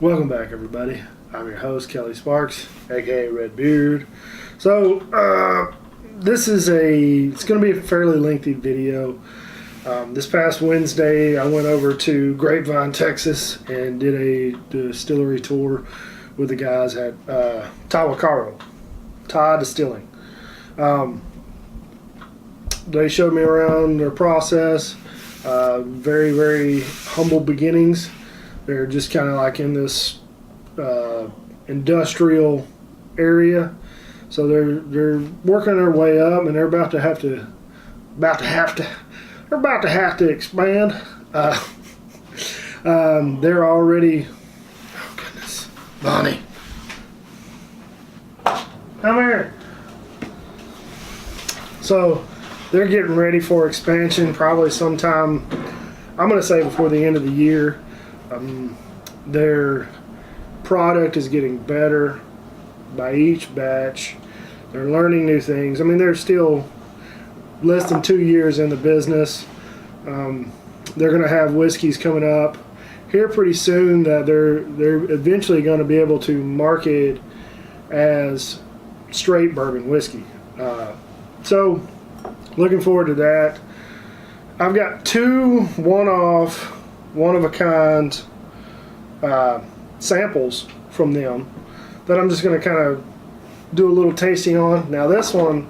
Welcome back, everybody. I'm your host, Kelly Sparks, aka Red Beard. So, it's going to be a fairly lengthy video. This past Wednesday, I went over to Grapevine, Texas, and did a distillery tour with the guys at Tahwahkaro Distilling. They showed me around their process. Very, very humble beginnings. They're just kind of like in this industrial area, so they're working their way up, and they're about to have to expand. They're already. Oh goodness, Bonnie, come here. So they're getting ready for expansion, probably sometime. I'm going to say before the end of the year. Their product is getting better by each batch. They're learning new things. I mean, they're still less than 2 years in the business. They're going to have whiskeys coming up here pretty soon that they're eventually going to be able to market as straight bourbon whiskey. So looking forward to that. I've got two one-of-a-kind samples from them that I'm just going to kind of do a little tasting on. Now this one,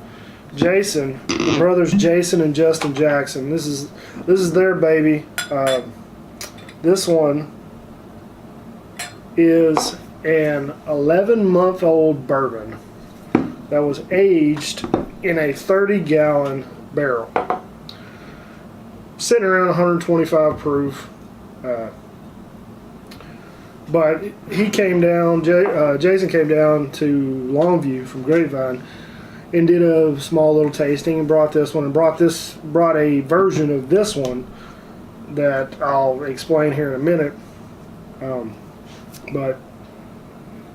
Jason, the brothers Jason and Justin Jackson, this is their baby. This one is an 11-month-old bourbon that was aged in a 30-gallon barrel, sitting around 125 proof. But he came down, Jason came down to Longview from Grapevine and did a small little tasting and brought this one and brought a version of this one that I'll explain here in a minute. But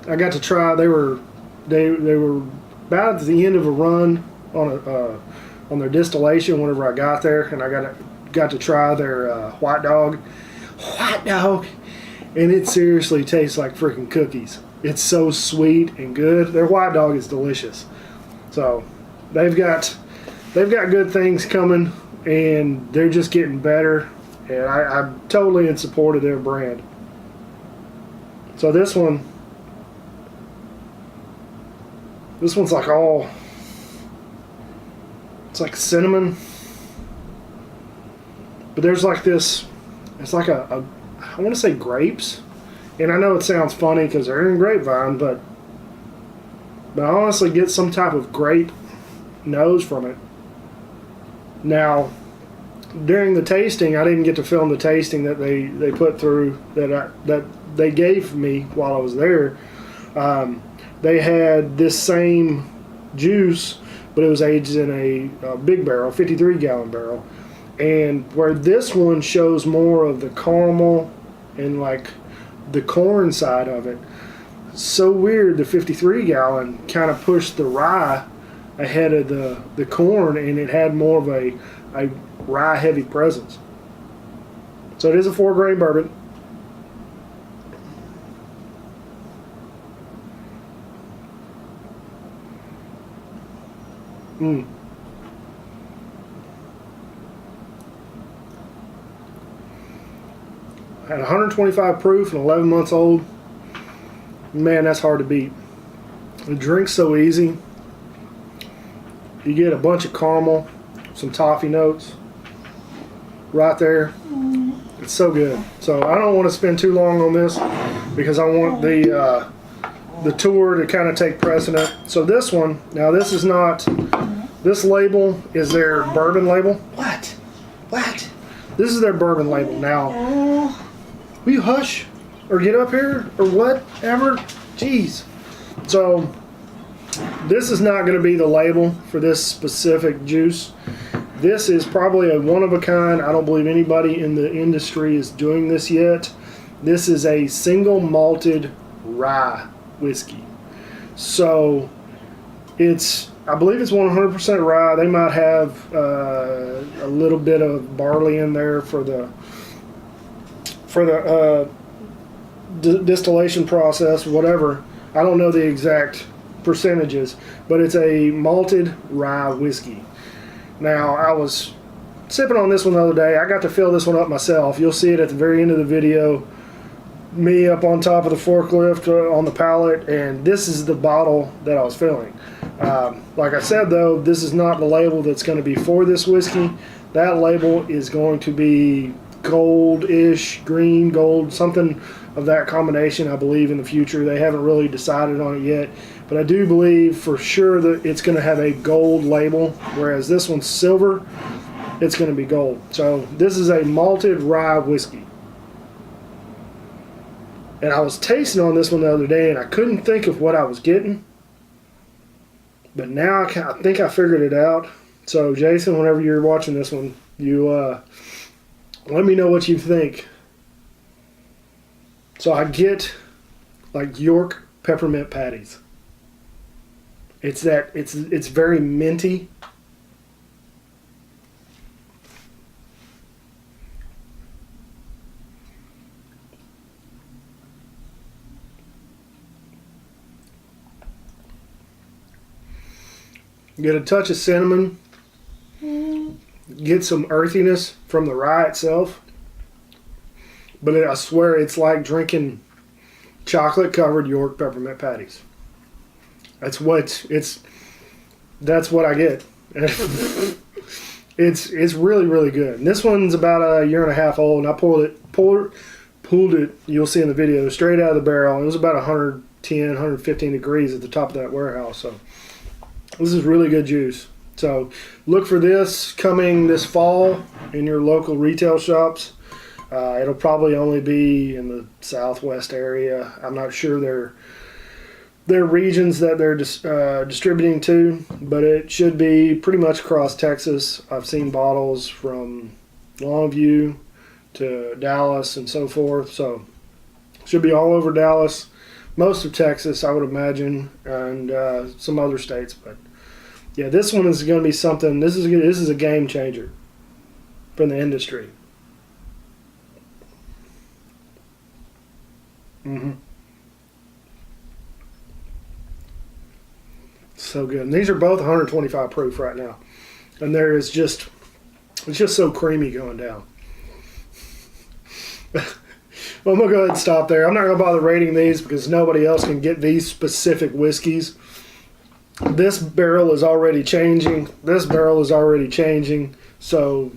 I got to try. They were about at the end of a run on their distillation whenever I got there, and I got to try their white dog, and it seriously tastes like freaking cookies. It's so sweet and good. Their white dog is delicious. So they've got good things coming, and they're just getting better, and I'm totally in support of their brand. So this one's like it's like cinnamon, but there's like this, it's like I want to say grapes, and I know it sounds funny because they're in Grapevine, but I honestly get some type of grape nose from it. Now, during the tasting, I didn't get to film the tasting that they put through that they gave me while I was there. They had this same juice, but it was aged in a big barrel, 53-gallon barrel. And where this one shows more of the caramel and like the corn side of it, so weird, the 53-gallon kind of pushed the rye ahead of the corn, and it had more of a rye heavy presence. So it is a 4-grain bourbon. At 125 proof and 11 months old, man, that's hard to beat. The drink's so easy. You get a bunch of caramel, some toffee notes right there. It's so good. So I don't want to spend too long on this because I want the tour to kind of take precedent. So this one, now this is not, this label is their bourbon label. What? This is their bourbon label. Now, will you hush or get up here or whatever? Jeez. So this is not going to be the label for this specific juice. This is probably a one-of-a-kind. I don't believe anybody in the industry is doing this yet. This is a single malted rye whiskey. So I believe it's 100% rye. They might have a little bit of barley in there for the distillation process, whatever. I don't know the exact percentages, but it's a malted rye whiskey. Now, I was sipping on this one the other day. I got to fill this one up myself. You'll see it at the very end of the video. Me up on top of the forklift on the pallet, and this is the bottle that I was filling. Like I said, though, this is not the label that's going to be for this whiskey. That label is going to be gold-ish, green, gold, something of that combination, I believe, in the future. They haven't really decided on it yet, but I do believe for sure that it's going to have a gold label, whereas this one's silver. It's going to be gold. So this is a malted rye whiskey. And I was tasting on this one the other day, and I couldn't think of what I was getting. But now I think I figured it out. So Jason, whenever you're watching this one, you let me know what you think. So I get like York peppermint patties. It's very minty. Get a touch of cinnamon. Get some earthiness from the rye itself. But I swear it's like drinking chocolate-covered York peppermint patties. That's what I get. It's really, really good. And this one's about a year and a half old, and I pulled it, you'll see in the video, straight out of the barrel. It was about 110, 115 degrees at the top of that warehouse. So this is really good juice. So look for this coming this fall in your local retail shops. It'll probably only be in the southwest area. I'm not sure their regions that they're distributing to, but it should be pretty much across Texas. I've seen bottles from Longview to Dallas and so forth. So it should be all over Dallas, most of Texas, I would imagine, and some other states. But yeah, this one is going to be something. This is a game changer for the industry. So good. And these are both 125 proof right now, and it's just so creamy going down. Well, I'm gonna go ahead and stop there. I'm not gonna bother rating these because nobody else can get these specific whiskeys. This barrel is already changing. This barrel is already changing. So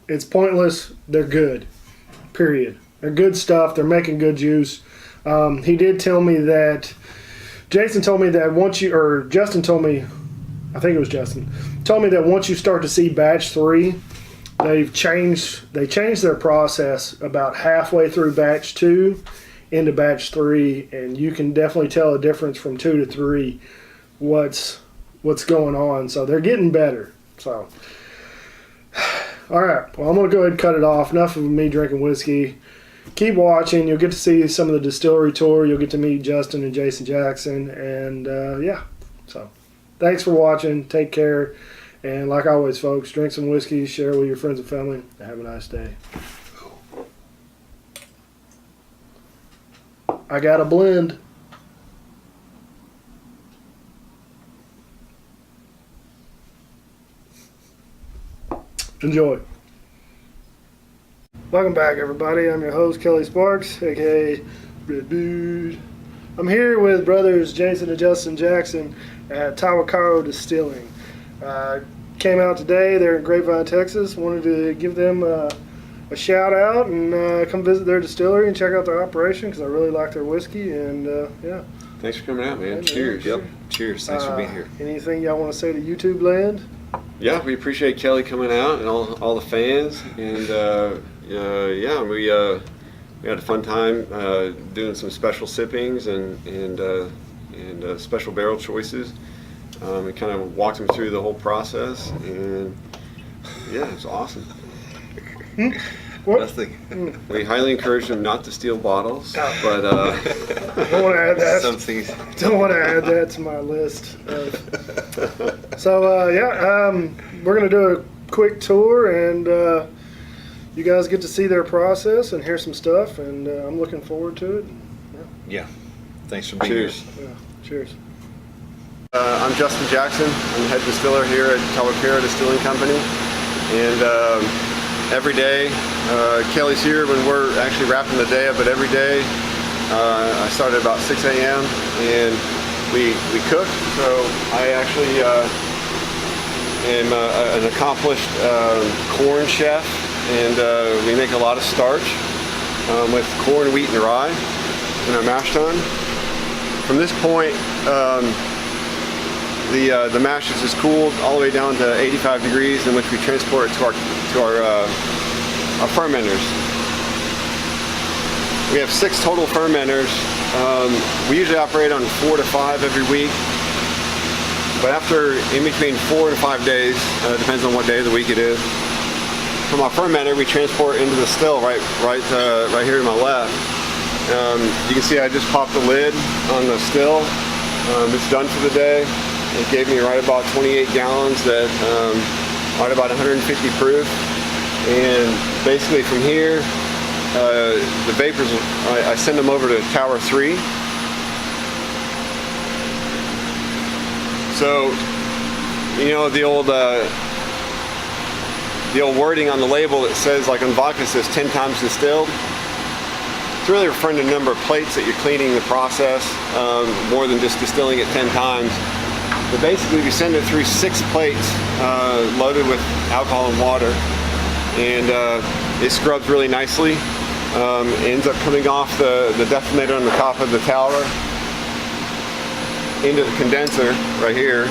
it's pointless. They're good. Period. They're good stuff. They're making good juice. He did tell me that, Jason told me that Justin told me, I think it was Justin, told me that once you start to see batch 3, they changed their process about halfway through batch 2 into batch 3, and you can definitely tell a difference from 2 to 3 what's going on. So they're getting better. So all right, well, I'm gonna go ahead and cut it off. Enough of me drinking whiskey. Keep watching. You'll get to see some of the distillery tour. You'll get to meet Justin and Jason Jackson, and yeah. So thanks for watching. Take care, and like always, folks, drink some whiskey, share with your friends and family, and have a nice day. I got a blend. Enjoy. Welcome back, everybody. I'm your host, Kelly Sparks, aka Red Dude. I'm here with brothers Jason and Justin Jackson at Tahwahkaro Distilling. Came out today. They're in Grapevine, Texas. Wanted to give them a shout out and come visit their distillery and check out their operation because I really like their whiskey. And yeah. Thanks for coming out, man. Cheers. Yep. Cheers. Thanks for being here. Anything y'all want to say to YouTube land? Yeah, we appreciate Kelly coming out and all the fans, and yeah, we had a fun time doing some special sippings and special barrel choices. We kind of walked him through the whole process, and yeah, it was awesome. Nothing. We highly encourage him not to steal bottles, but don't want to add that. Some things. Don't want to add that to my list. So yeah, we're gonna do a quick tour, and you guys get to see their process and hear some stuff, and I'm looking forward to it. Yeah. Thanks for being Cheers. here. Yeah. Cheers. I'm Justin Jackson. I'm the head distiller here at Tahwahkaro Distilling Company. And every day, Kelly's here when we're actually wrapping the day up, but every day I start at about 6 a.m. and we cook. So I actually am an accomplished corn chef, and we make a lot of starch with corn, wheat, and rye in our mash tun. From this point, the mash is just cooled all the way down to 85 degrees, in which we transport it to our fermenters. We have 6 total fermenters. We usually operate on 4 to 5 every week, but after in between 4 to 5 days, depends on what day of the week it is. From our fermenter, we transport into the still right here to my left. You can see I just popped the lid on the still. It's done for the day. It gave me right about 28 gallons that right about 150 proof. And basically from here, the vapors, I send them over to Tower 3. So, you know, the old wording on the label that says, like on vodka, it says 10 times distilled. It's really referring to the number of plates that you're cleaning the process, more than just distilling it 10 times. But basically we send it through 6 plates loaded with alcohol and water, and it scrubs really nicely. Ends up coming off the defumator on the top of the tower into the condenser right here,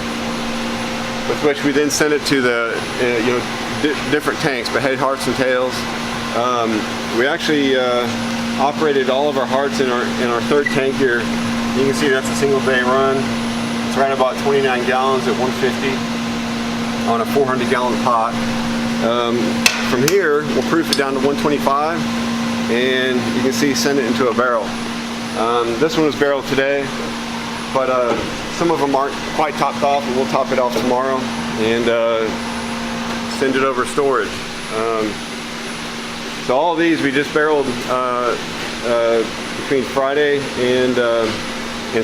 with which we then send it to the different tanks, but head, hearts, and tails. We actually operated all of our hearts in our 3rd tank here. You can see that's a single day run. It's right about 29 gallons at 150 on a 400 gallon pot. From here, we'll proof it down to 125, and you can see send it into a barrel. This one was barreled today, but some of them aren't quite topped off, and we'll top it off tomorrow and send it over storage. So all of these we just barreled between Friday and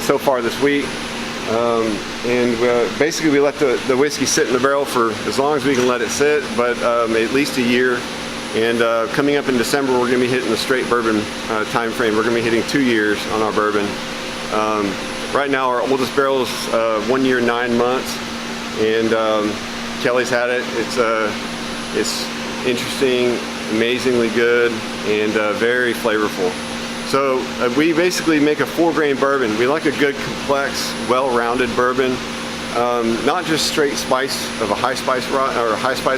so far this week. Basically we let the whiskey sit in the barrel for as long as we can let it sit, but at least a year. And coming up in December, we're going to be hitting the straight bourbon time frame. We're going to be hitting 2 years on our bourbon. Right now our oldest barrel is 1 year 9 months, and Kelly's had it. It's interesting, amazingly good, and very flavorful. So we basically make a 4-grain bourbon. We like a good, complex, well-rounded bourbon, not just straight spice of a high spice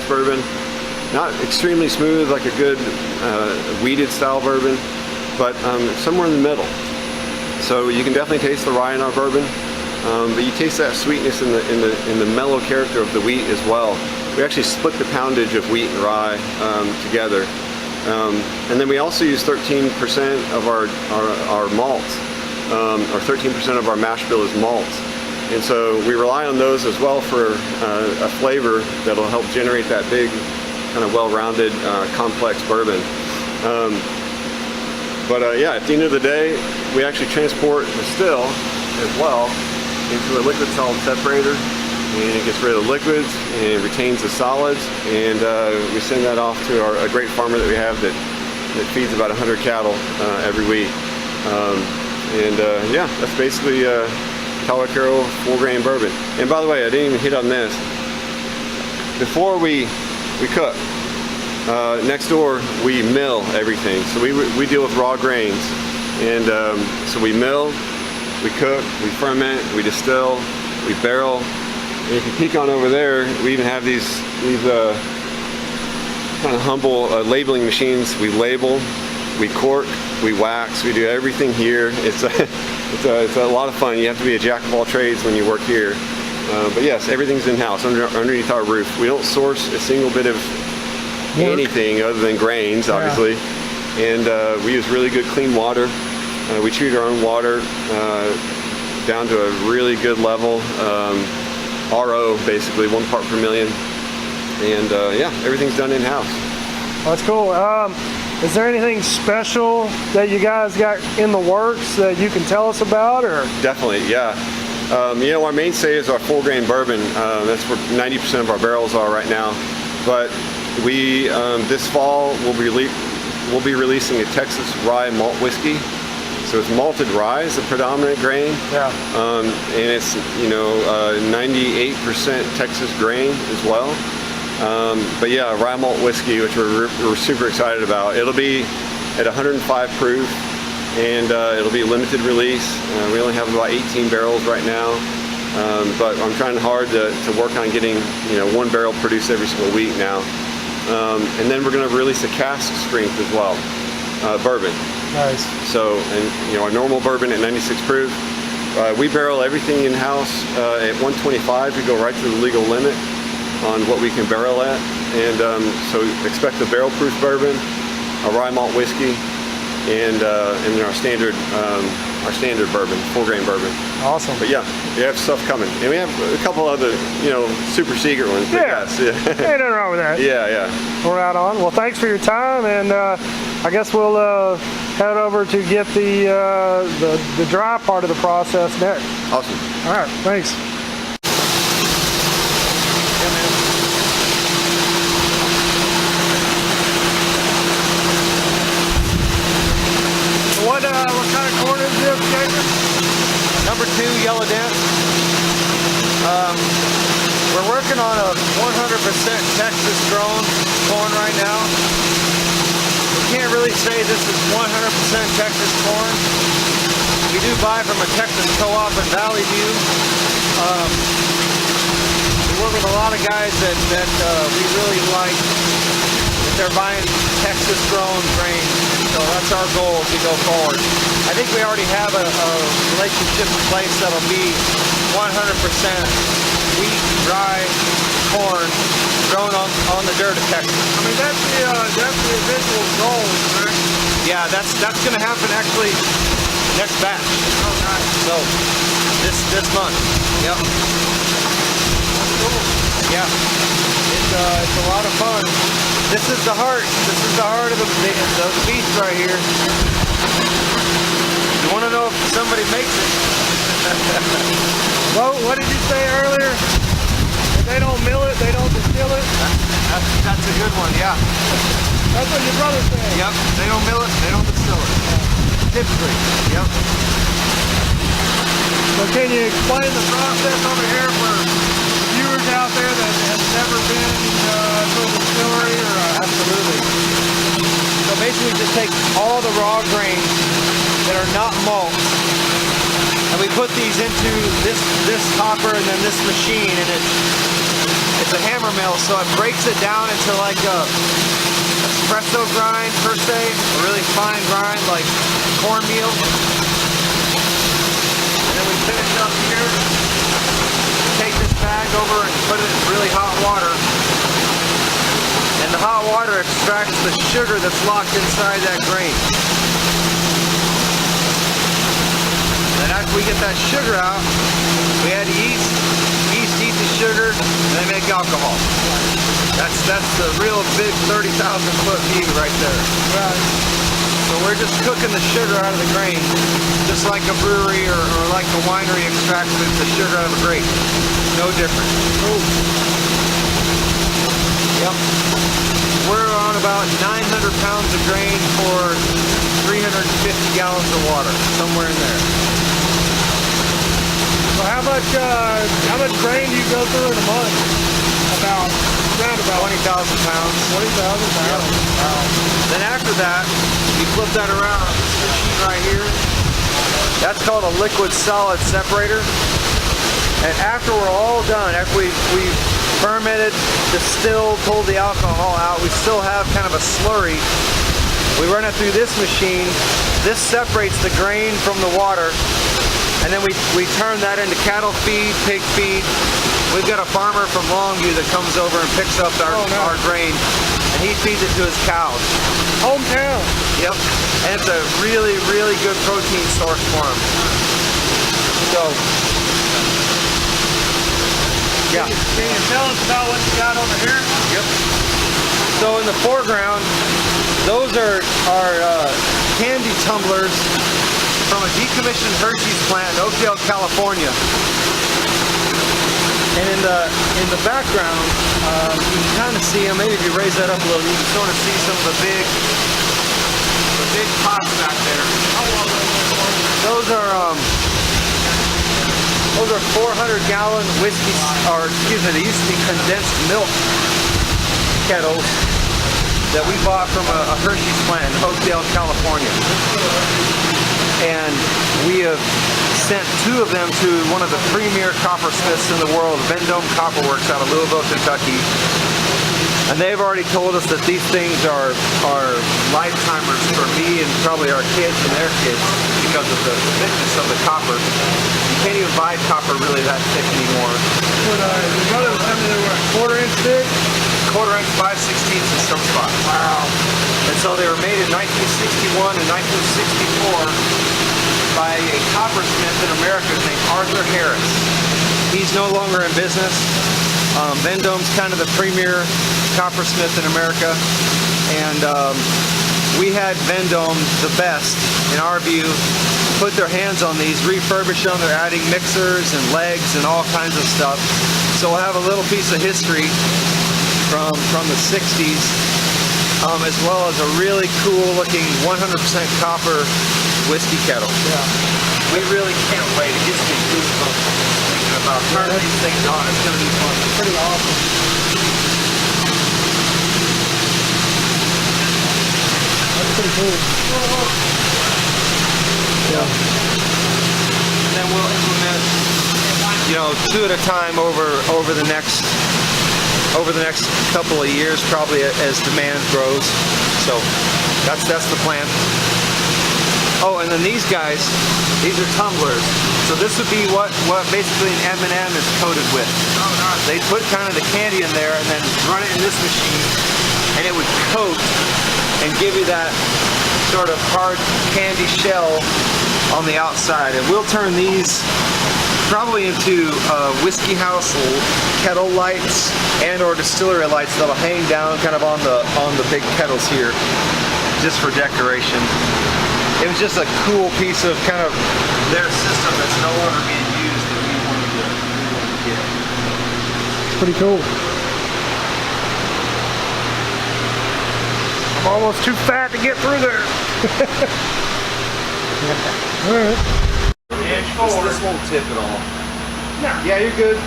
bourbon, not extremely smooth like a good weeded style bourbon, but somewhere in the middle. So you can definitely taste the rye in our bourbon, but you taste that sweetness in the mellow character of the wheat as well. We actually split the poundage of wheat and rye together. And then we also use 13% of our malts, or 13% of our mash bill is malts. And so we rely on those as well for a flavor that'll help generate that big, kind of well-rounded, complex bourbon. Yeah, at the end of the day, we actually transport the still as well into a liquid solid separator, and it gets rid of the liquids and retains the solids, and we send that off to a great farmer that we have that feeds about 100 cattle every week. Yeah, that's basically Tahwahkaro 4-grain bourbon. And by the way, I didn't even hit on this. Before we cook, next door we mill everything. So we deal with raw grains, and so we mill, we cook, we ferment, we distill, we barrel. And if you peek on over there, we even have these kind of humble labeling machines. We label, we cork, we wax, we do everything here. It's a lot of fun. You have to be a jack of all trades when you work here. But yes, everything's in-house underneath our roof. We don't source a single bit of anything other than grains, obviously. Yeah. And we use really good clean water. We treat our own water down to a really good level. RO, basically, 1 part per million. And yeah, everything's done in-house. That's cool. Is there anything special that you guys got in the works that you can tell us about, or? Definitely, yeah. You know, our mainstay is our full grain bourbon. That's where 90% of our barrels are right now. But we, this fall, we'll be releasing a Texas rye malt whiskey. So it's malted rye is the predominant grain. Yeah. And it's, you know, 98% Texas grain as well. But yeah, rye malt whiskey, which we're super excited about. It'll be at 105 proof, and it'll be limited release. We only have about 18 barrels right now, but I'm trying hard to work on getting, you know, 1 barrel produced every single week now. And then we're going to release a cask strength as well, bourbon. Nice. So, and you know, our normal bourbon at 96 proof. We barrel everything in-house at 125 to go right to the legal limit on what we can barrel at. And so expect a barrel-proof bourbon, a rye malt whiskey, and then our standard bourbon, full grain bourbon. Awesome. But yeah, we have stuff coming, and we have a couple other, you know, super secret ones. But Yeah. yes, yeah. Ain't nothing wrong with that. Yeah, yeah. We're right on. Well, thanks for your time, and I guess we'll head over to get the dry part of the process next. Awesome. All right, thanks. What kind of corn is this, Jason? Number 2, Yellow Dent. We're working on a 100% Texas grown corn right now. We can't really say this is 100% Texas corn. We do buy from a Texas co-op in Valley View. We work with a lot of guys that we really like. They're buying Texas grown grain, so that's our goal as we go forward. I think we already have a relationship in place that'll be 100% wheat, dry corn grown on the dirt of Texas. I mean, that's the eventual goal, right? Yeah, that's going to happen actually next batch. Oh, nice. So this month. Yep. That's cool. Yeah. It's a lot of fun. This is the heart. This is the heart of the beast right here. You want to know if somebody makes it? Well, what did you say earlier? If they don't mill it, they don't distill it? That's a good one, yeah. That's what your brother said. Yep, they don't mill it, they don't distill it. Typically, yep. So can you explain the process over here for viewers out there that have never been to a distillery? Absolutely. So basically we just take all the raw grains that are not malt, and we put these into this hopper and then this machine, and it's a hammer mill, so it breaks it down into like a espresso grind per se, a really fine grind like cornmeal. And then we finish up here, take this bag over and put it in really hot water. And the hot water extracts the sugar that's locked inside that grain. And after we get that sugar out, we add yeast. Yeast eats the sugar, and they make alcohol. That's the real big 30,000 foot view right there. Right. So we're just cooking the sugar out of the grain, just like a brewery or like a winery extracts the sugar out of a grape. No different. Cool. Yep. We're on about 900 pounds of grain for 350 gallons of water, somewhere in there. So how much grain do you go through in a month? Around about 20,000 pounds. 20,000 pounds. Wow. Then after that, you flip that around on this machine right here. That's called a liquid solid separator. And after we're all done, after we've fermented, distilled, pulled the alcohol out, we still have kind of a slurry. We run it through this machine. This separates the grain from the water, and then we turn that into cattle feed, pig feed. We've got a farmer from Longview that comes over and picks up our grain, and he feeds it to his cows. Hometown. Yep, and it's a really, really good protein source for him. So, yeah. Can you tell us about what you got over here? Yep. So in the foreground, Those are candy tumblers from a decommissioned Hershey's plant in Oakdale, California. And in the background, you can kind of see them. Maybe if you raise that up a little, you can sort of see some of the big pots back there. Those are 400-gallon whiskey, or excuse me, they used to be condensed milk kettles that we bought from a Hershey's plant in Oakdale, California. And we have sent 2 of them to one of the premier coppersmiths in the world, Vendome Copper Works out of Louisville, Kentucky. And they've already told us that these things are lifetimers for me and probably our kids and their kids because of the thickness of the copper. You can't even buy copper really that thick anymore. Your mother was telling me they were a quarter-inch thick? Quarter-inch, 5/16 in some spots. Wow. And so they were made in 1961 and 1964 by a coppersmith in America named Arthur Harris. He's no longer in business. Vendome's kind of the premier coppersmith in America, and we had Vendome, the best in our view, put their hands on these, refurbish them. They're adding mixers and legs and all kinds of stuff. So we'll have a little piece of history from the 60s, as well as a really cool looking 100% copper whiskey kettle. Yeah. We really can't wait. It gives me goosebumps thinking about turning these things on. It's going to be fun. Pretty awesome. That's pretty cool. Yeah. And then we'll implement, 2 at a time over the next couple of years, probably as demand grows. So that's the plan. Oh, and then these guys, these are tumblers. So this would be what basically an M&M is coated with. They put kind of the candy in there and then run it in this machine, and it would coat and give you that sort of hard candy shell on the outside. And we'll turn these probably into whiskey house kettle lights and or distillery lights that'll hang down kind of on the big kettles here, just for decoration. It was just a cool piece of kind of their system that's no longer being used that we wanted to get. Pretty cool. I'm almost too fat to get through there. All right. This won't tip at all. No. Yeah, you're good.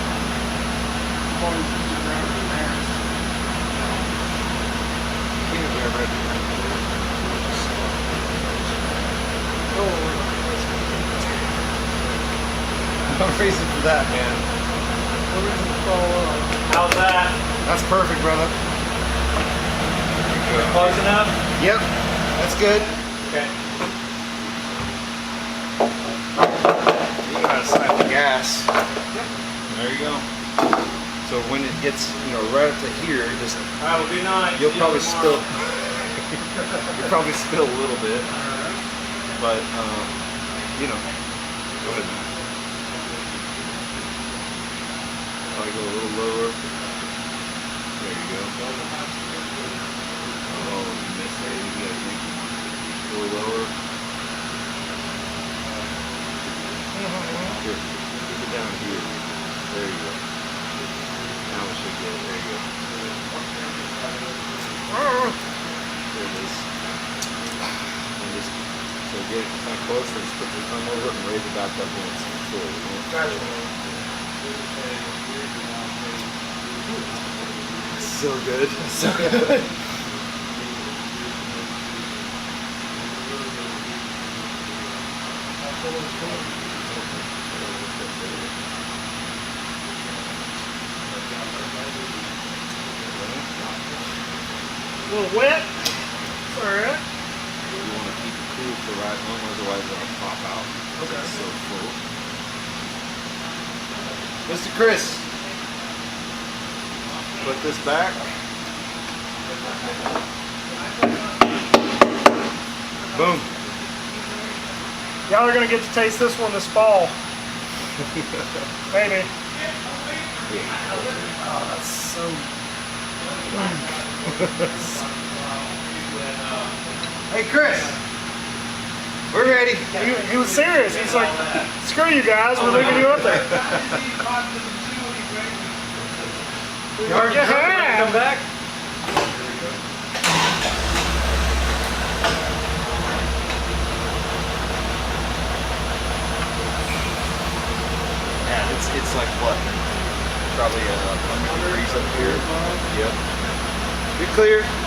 No reason for that, man. How's that? That's perfect, brother. Close enough? Yep, that's good. Okay. You gotta slap the gas. There you go. So when it gets, right up to here, just That would be nice. you'll probably spill. You'll probably spill a little bit, but go ahead. Probably go a little lower. There you go. Oh, you missed it. You gotta make it a little lower. Here, keep it down here. There you go. Now we should get it. There you go. There it is. And just, so get it kind of close and just put your thumb over it and raise it back up when it's full. So good. So good. A little wet. All right. You want to keep it cool for right home, otherwise it'll pop out. Okay. It's so full. Mr. Chris, put this back. Boom. Y'all are gonna get to taste this one this fall. Maybe. Oh, that's so. Hey, Chris. We're ready. He was serious. He's like, screw you guys, we're leaving you up there. Yeah. Come back. Yeah, it's like what? Probably 100 degrees up here. Yep. You're clear.